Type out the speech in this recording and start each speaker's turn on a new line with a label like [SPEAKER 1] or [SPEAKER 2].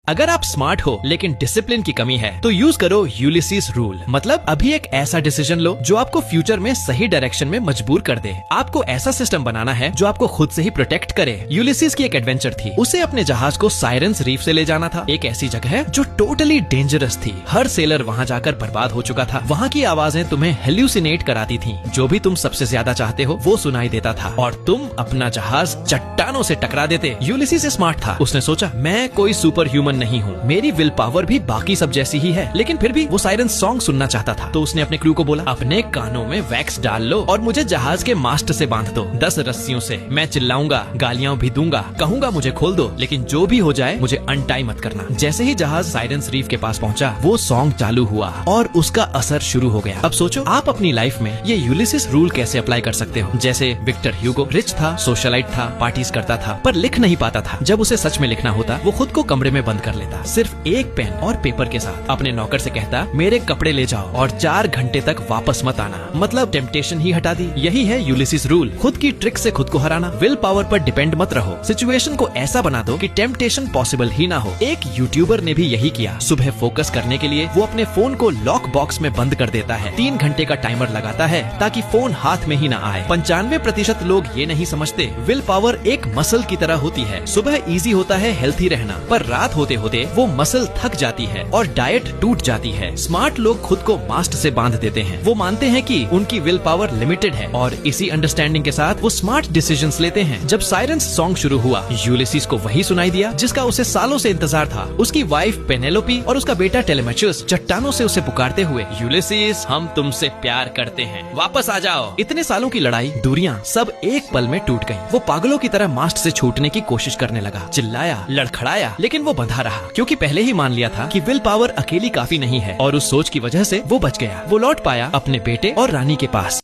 [SPEAKER 1] अगर आप स्मार्ट हो लेकिन डिसिप्लिन की कमी है तो यूज करो यूलिसीज रूल। मतलब अभी एक ऐसा डिसीजन लो जो आपको फ्यूचर में सही डायरेक्शन में मजबूर कर दे। आपको ऐसा सिस्टम बनाना है जो आपको खुद से ही प्रोटेक्ट करे। यूलिसीज की एक एडवेंचर थी, उसे अपने जहाज को साइरेंस रीफ से ले जाना था, एक ऐसी जगह जो टोटली डेंजरस थी। हर सेलर वहाँ जाकर बर्बाद हो चुका था। वहाँ की आवाजें तुम्हें हेल्यूसिनेट कराती थी, जो भी तुम सबसे ज्यादा चाहते हो वो सुनाई देता था और तुम अपना जहाज चट्टानों से टकरा देते। यूलिसीज स्मार्ट था, उसने सोचा मैं कोई सुपर ह्यूमन नहीं हूँ, मेरी विल पावर भी बाकी सब जैसी ही है। लेकिन फिर भी वो साइरन सॉन्ग सुनना चाहता था, तो उसने अपने क्रू को बोला अपने कानों में वैक्स डाल लो और मुझे जहाज के मास्ट से बांध दो 10 रस्सियों से। मैं चिल्लाऊंगा, गालियां भी दूंगा, कहूंगा मुझे खोल दो, लेकिन जो भी हो जाए मुझे अनटाई मत करना। जैसे ही जहाज साइरेंस रीफ के पास पहुंचा वो सॉन्ग चालू हुआ और उसका असर शुरू हो गया। अब सोचो आप अपनी लाइफ में ये यूलिसिस रूल कैसे अप्लाई कर सकते हो। जैसे विक्टर ह्यूगो रिच था, सोशलाइट था, पार्टीज करता था, पर लिख नहीं पाता था। जब उसे सच में लिखना होता वो खुद को कमरे में बंद कर लेता, सिर्फ एक पेन और पेपर के साथ। अपने नौकर से कहता मेरे कपड़े ले जाओ और 4 घंटे तक वापस मत आना। मतलब टेम्पटेशन ही हटा दी। यही है यूलिसिस रूल, खुद की ट्रिक से खुद को हराना। विल पावर पर डिपेंड मत रहो, सिचुएशन को ऐसा बना दो कि टेम्पटेशन पॉसिबल ही ना हो। एक यूट्यूबर ने भी यही किया। सुबह फोकस करने के लिए वो अपने फोन को लॉक बॉक्स में बंद कर देता है, 3 घंटे का टाइमर लगाता है ताकि फोन हाथ में ही ना आए। 95% लोग ये नहीं समझते विल पावर एक मसल की तरह होती है। सुबह इजी होता है हेल्थी रहना, पर रात होते होते वो मसल थक जाती है और डाइट टूट जाती है। स्मार्ट लोग खुद को मास्ट से बांध देते हैं। वो मानते हैं कि उनकी विल पावर लिमिटेड है और इसी अंडरस्टैंडिंग के साथ वो स्मार्ट डिसीजंस लेते हैं। जब साइरेंस सॉन्ग शुरू हुआ यूलिसीज को वही सुनाई दिया जिसका उसे सालों से इंतजार था। उसकी वाइफ पेनेलोपी और उसका बेटा टेलेमेचुस चट्टानों से उसे पुकारते हुए यूलिसीज हम तुमसे प्यार करते हैं, वापस आ जाओ। इतने सालों की लड़ाई, दूरियां सब एक पल में टूट गयी। वो पागलों की तरह मास्ट से छूटने की कोशिश करने लगा, चिल्लाया, लड़खड़ाया, लेकिन वो बंधा रहा क्योंकि पहले ही मान लिया था कि विल पावर अकेली काफी नहीं है और उस सोच की वजह से वो बच गया। वो लौट पाया अपने बेटे और रानी के पास।